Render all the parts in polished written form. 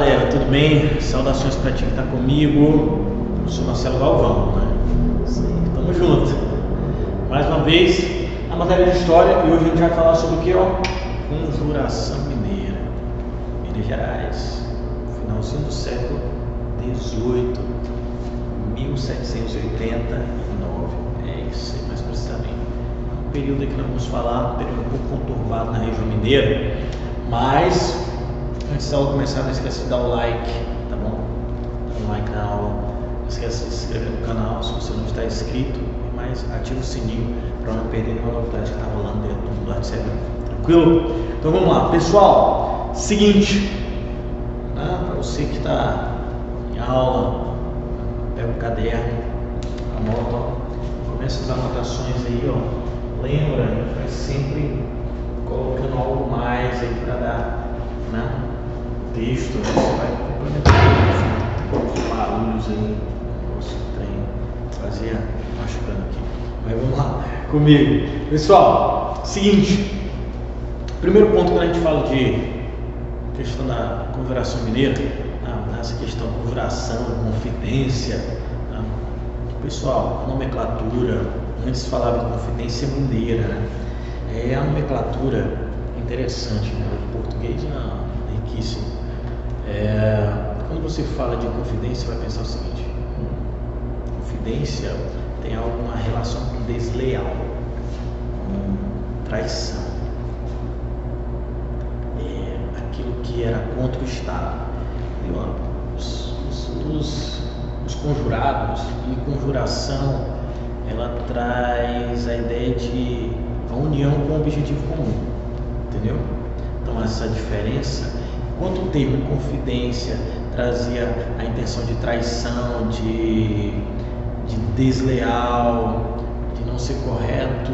galera, tudo bem? Saudações para ti que está comigo. Eu sou Marcelo Galvão, né? Isso aí, tamo junto. Mais uma vez, a matéria de história, e hoje a gente vai falar sobre o que, ó? Conjuração Mineira, Minas Gerais, finalzinho do século XVIII, 1789. É isso aí, mais precisamente. Um período que nós vamos falar, um período um pouco conturbado na região mineira, mas antes da aula começar, não esqueça de dar o like, tá bom? Dá um like na aula, não esqueça de se inscrever no canal se você não está inscrito, mas ativa o sininho para não perder nenhuma novidade que está rolando dentro do mundo arte civil. Tranquilo? Então vamos lá, pessoal. Seguinte, né, para você que está em aula, pega o caderno, anota, começa as anotações aí, ó. Lembra, a gente vai sempre colocando algo mais aí para dar, né? Texto, né? Você vai complementando os barulhos aí, nosso trem, fazia machucando aqui. Mas vamos lá, comigo. Pessoal, seguinte, primeiro ponto quando a gente fala de questão da Conjuração Mineira, nessa questão de conjuração, confidência, né? Pessoal, a nomenclatura, antes falava de confidência mineira, né? É a nomenclatura interessante, né? O português é riquíssimo. Quando você fala de confidência, você vai pensar o seguinte: confidência tem alguma relação com desleal, com traição, aquilo que era contra o Estado. Os conjurados e conjuração, ela traz a ideia de a união com um objetivo comum, entendeu? Então essa diferença, enquanto o termo confidência trazia a intenção de traição, de desleal, de não ser correto,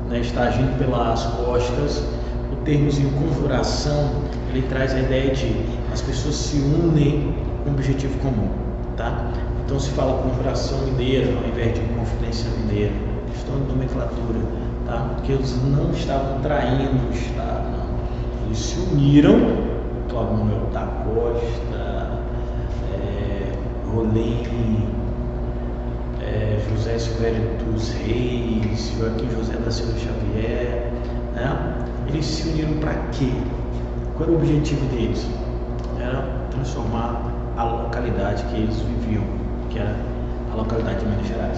né, estar agindo pelas costas, o termozinho conjuração, ele traz a ideia de as pessoas se unem com um objetivo comum, tá? Então se fala conjuração mineira ao invés de confidência mineira, questão de nomenclatura, tá? Porque eles não estavam traindo o Estado, não. Eles se uniram, Cláudio Manuel da Costa, Rolém, José Silvério dos Reis, Joaquim José da Silva Xavier, né? Eles se uniram para quê? Qual era o objetivo deles? Era transformar a localidade que eles viviam, que era a localidade de Minas Gerais.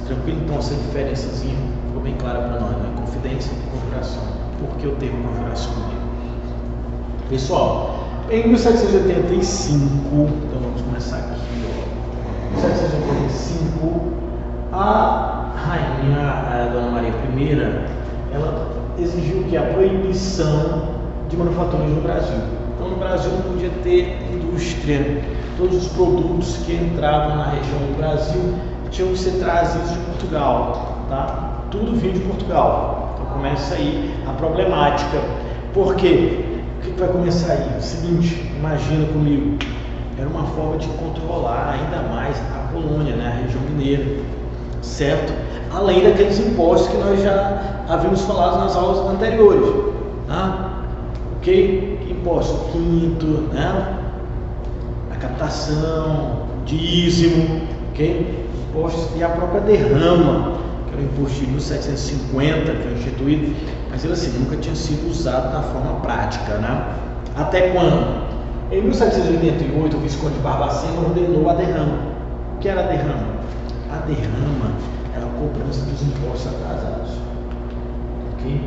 Tranquilo? Então essa diferençazinha ficou bem clara para nós, né? Confidência e conjuração. Por que o termo conjuração mineira? Pessoal, em 1785, então vamos começar aqui, ó. Em 1785, a rainha, a Dona Maria I, ela exigiu que a proibição de manufaturas no Brasil. Então no Brasil não podia ter indústria. Todos os produtos que entravam na região do Brasil tinham que ser trazidos de Portugal, tá? Tudo vinha de Portugal. Então começa aí a problemática. Por quê? O que vai começar aí? O seguinte, imagina comigo, era uma forma de controlar ainda mais a colônia, né? A região mineira, certo? Além daqueles impostos que nós já havíamos falado nas aulas anteriores, tá? Ok? Imposto quinto, né? A captação, dízimo, ok? Impostos e a própria derrama, que era o imposto de 1750, que foi instituído, mas ele assim nunca tinha sido usado na forma prática, né? Até quando? Em 1788, o Visconde de Barbacena ordenou a derrama. O que era a derrama? A derrama era a cobrança dos impostos atrasados, ok?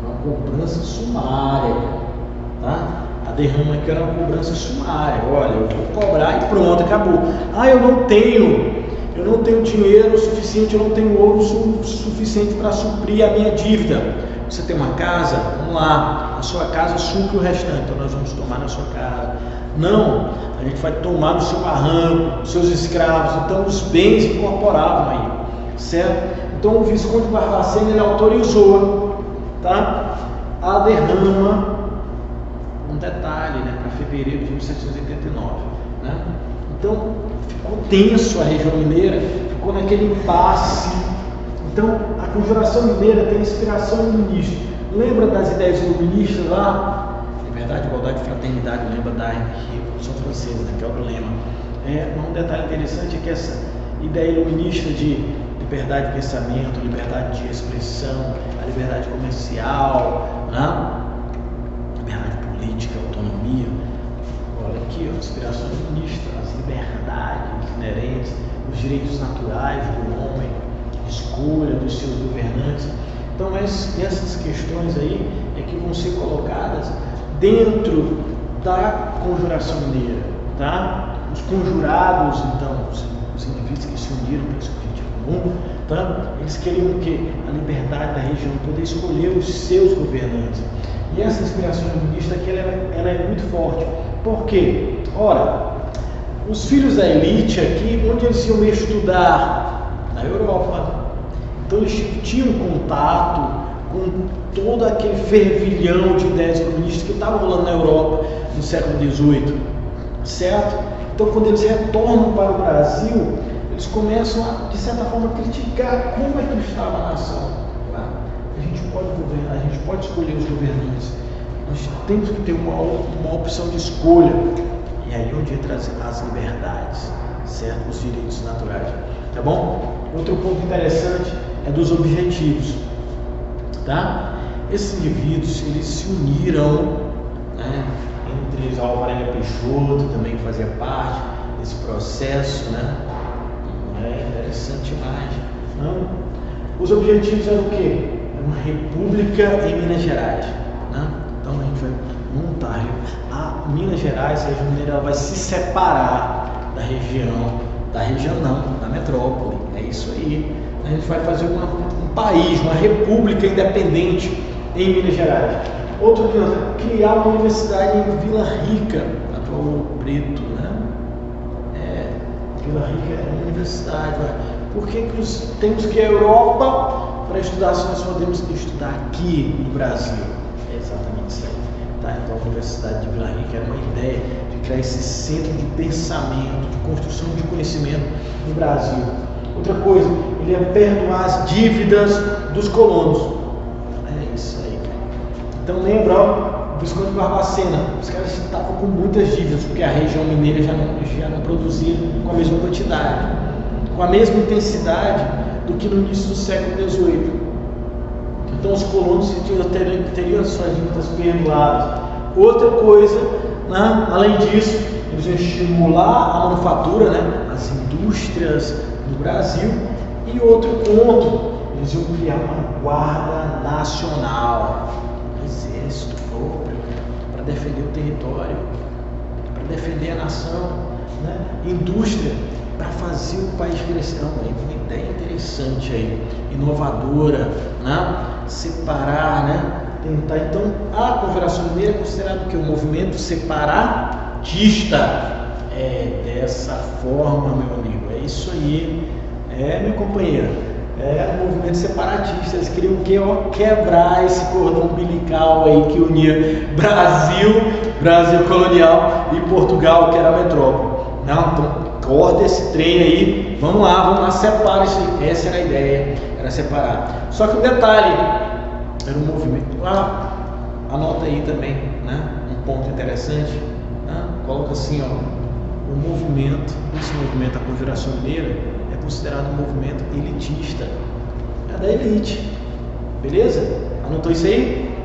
Uma cobrança sumária, tá? A derrama aqui era uma cobrança sumária. Olha, eu vou cobrar e pronto, acabou. Eu não tenho dinheiro suficiente, eu não tenho ouro suficiente para suprir a minha dívida. Você tem uma casa? Vamos lá, a sua casa supre o restante, então nós vamos tomar na sua casa. Não, a gente vai tomar no seu barranco, seus escravos. Então os bens incorporavam aí, certo? Então o Visconde de Barbacena, ele autorizou, tá? A derrama, um detalhe, né, para fevereiro de 1789, né? Então ficou tenso a região mineira, ficou naquele impasse. Então a Conjuração Mineira tem inspiração iluminista. Lembra das ideias iluministas lá? Liberdade, igualdade e fraternidade. Lembra da Revolução Francesa, né, que é o lema. Um detalhe interessante é que essa ideia iluminista de liberdade de pensamento, liberdade de expressão, a liberdade comercial, né? Liberdade política, autonomia. Olha aqui, a inspiração iluminista, as liberdades inerentes, os direitos naturais do homem, escolha dos seus governantes. Então essas questões aí é que vão ser colocadas dentro da Conjuração Mineira, tá? Os conjurados, então, os indivíduos que se uniram para esse objetivo comum, tá? Eles queriam o quê? A liberdade da região, poder escolher os seus governantes. E essa inspiração iluminista aqui, ela é muito forte. Por quê? Ora, os filhos da elite aqui, onde eles iam estudar? Na Europa. Então eles tinham contato com todo aquele fervilhão de ideias comunistas que estava rolando na Europa no século XVIII, certo? Então quando eles retornam para o Brasil, eles começam a, de certa forma, criticar como é que estava a nação. A gente pode governar, a gente pode escolher os governantes, nós temos que ter uma opção de escolha. E aí onde entra as liberdades, certo? Os direitos naturais, tá bom? Outro ponto interessante é dos objetivos, tá? Esses indivíduos, eles se uniram, né? Entre eles Álvaro Peixoto também que fazia parte desse processo, né? É interessante imagem. Não? Os objetivos eram o quê? Uma república em Minas Gerais, né? Então a gente vai montar a Minas Gerais, a região mineira, ela vai se separar da região não, da metrópole. É isso aí. A gente vai fazer um país, uma república independente em Minas Gerais. Outro criar uma universidade em Vila Rica, atual Ouro Preto, né? Vila Rica é uma universidade. Por que temos que ir à Europa para estudar se nós podemos estudar aqui no Brasil? É exatamente isso aí. Tá? Então a Universidade de Vila Rica era uma ideia de criar esse centro de pensamento, de construção de conhecimento no Brasil. Outra coisa, ele ia perdoar as dívidas dos colonos. É isso aí, cara. Então lembra, ó, o Visconde Barbacena, os caras estavam com muitas dívidas, porque a região mineira já não produzia com a mesma quantidade, com a mesma intensidade do que no início do século XVIII. Então os colonos teriam as suas dívidas perdoadas. Outra coisa, né, além disso, eles iam estimular a manufatura, né, as indústrias no Brasil. E outro ponto, eles iam criar uma guarda nacional, um exército próprio, para defender o território, para defender a nação, né? Indústria, para fazer o país crescer. Uma ideia interessante aí, inovadora, né? Separar, né? Tentar. Então, a Confederação Mineira é considerada o que? Um movimento separatista. É dessa forma, meu amigo. É isso aí. Minha companheira. É um movimento separatista. Eles queriam o quê? Quebrar esse cordão umbilical aí que unia Brasil colonial e Portugal, que era a metrópole. Não, então corta esse trem aí. Vamos lá, separa isso aí. Essa era a ideia, era separar. Só que o detalhe, era um movimento. Anota aí também, né? Um ponto interessante. Né? Coloca assim, ó. Esse movimento, a Confederação Mineira, é considerado um movimento elitista. É da elite. Beleza? Anotou isso aí?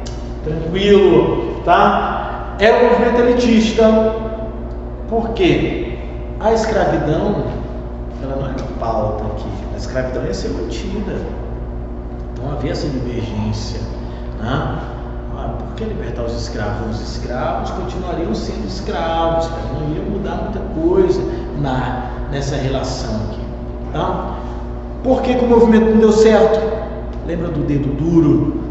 Tranquilo, tá? É um movimento elitista. Por quê? A escravidão, ela não era pauta aqui. A escravidão ia ser mantida. Então havia essa divergência, né? Por que libertar os escravos? Os escravos continuariam sendo escravos, cara. Não ia mudar muita coisa nessa relação aqui, tá? Por que o movimento não deu certo? Lembra do dedo duro?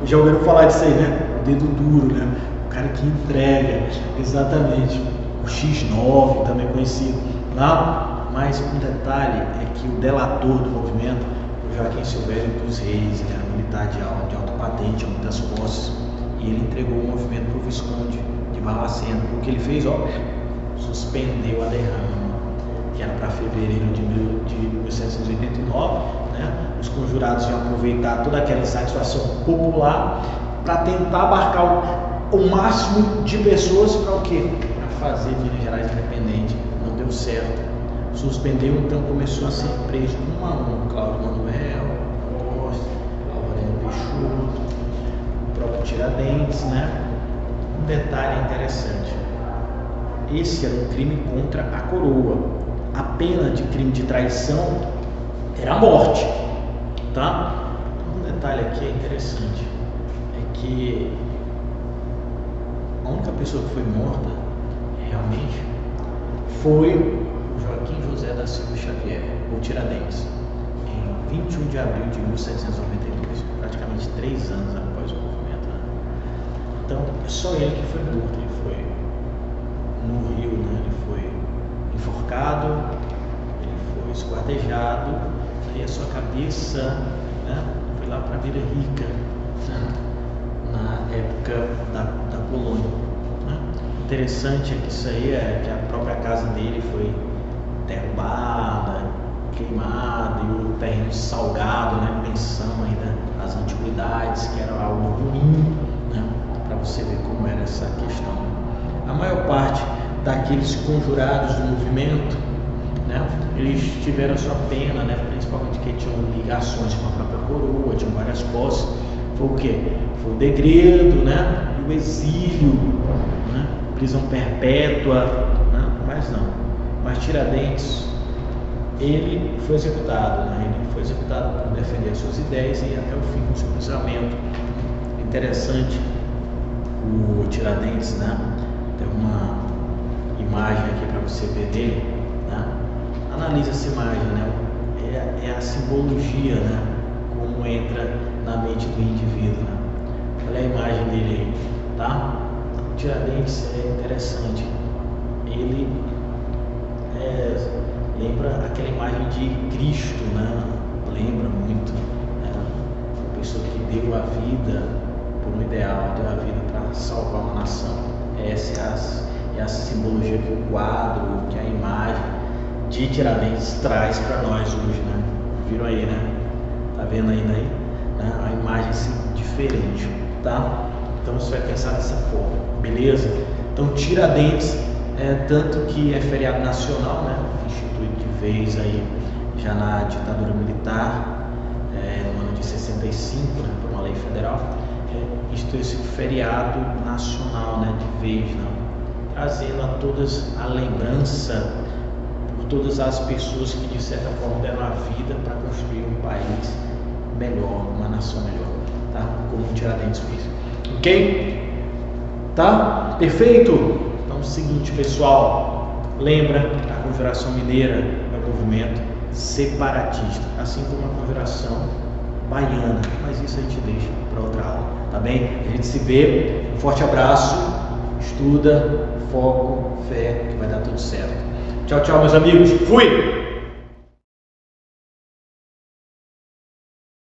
Já ouviram falar disso aí, né? O dedo duro, né? O cara que entrega, exatamente. O X9, também conhecido, tá? Mas um detalhe é que o delator do movimento, o Joaquim Silvério dos Reis, ele era militar de alta patente, muitas posses, e ele entregou o movimento para o Visconde de Barbacena. O que ele fez, suspendeu a derrama, que era para fevereiro de 1789, né? Os conjurados iam aproveitar toda aquela insatisfação popular para tentar abarcar o máximo de pessoas para o quê? Para fazer Minas Gerais independente. Não deu certo. Suspendeu, então começou a ser preso um a um. Cláudio Manuel, Costa, Aurélio Peixoto, o próprio Tiradentes, né? Um detalhe interessante. Esse era um crime contra a coroa. A pena de crime de traição era a morte, tá? Um detalhe aqui é interessante, é que a única pessoa que foi morta, realmente, foi o Joaquim José da Silva Xavier, ou Tiradentes, em 21 de abril de 1792, praticamente 3 anos após o movimento, né? Então, é só ele que foi morto. Ele foi no Rio, né? Ele foi enforcado, ele foi esquartejado, aí a sua cabeça, né, foi lá para Vila Rica, né, na época da colônia, né. Interessante é que isso aí é que a própria casa dele foi derrubada, queimada, e o terreno salgado, né, pensão ainda as antiguidades, que era algo ruim, né, para você ver como era essa questão. A maior parte daqueles conjurados do movimento, né, eles tiveram a sua pena, né, principalmente que tinham ligações com a própria coroa, tinham várias posses. Foi o quê? Foi o degredo, né, e o exílio, né, prisão perpétua, né, mas não. Mas Tiradentes, ele foi executado, né, ele foi executado por defender as suas ideias e até o fim do seu cruzamento. Interessante, o Tiradentes, né, tem uma imagem aqui para você ver dele, né? Analisa essa imagem, né? É a simbologia, né? Como entra na mente do indivíduo, né? Olha a imagem dele aí, tá? O Tiradentes é interessante. Ele lembra aquela imagem de Cristo, né? Lembra muito, né? Uma pessoa que deu a vida por um ideal, deu a vida para salvar uma nação. Essa é a simbologia que o quadro, que a imagem de Tiradentes traz para nós hoje, né? Viram aí, né? Tá vendo ainda aí? Né? A imagem assim, diferente, tá? Então você vai pensar dessa forma, beleza? Então Tiradentes, tanto que é feriado nacional, né? Instituído de vez aí já na ditadura militar, no ano de 65, né? Por uma lei federal, instituiu esse feriado nacional, né? De vez, né? Trazendo a todas a lembrança por todas as pessoas que de certa forma deram a vida para construir um país melhor, uma nação melhor, tá? Como o Tiradentes fez, ok? Tá? Perfeito? Então, seguinte, pessoal, lembra, a Conjuração Mineira é um movimento separatista, assim como a Conjuração Baiana, mas isso a gente deixa para outra aula, tá bem? A gente se vê, um forte abraço, estuda, foco, fé, que vai dar tudo certo. Tchau, tchau, meus amigos. Fui!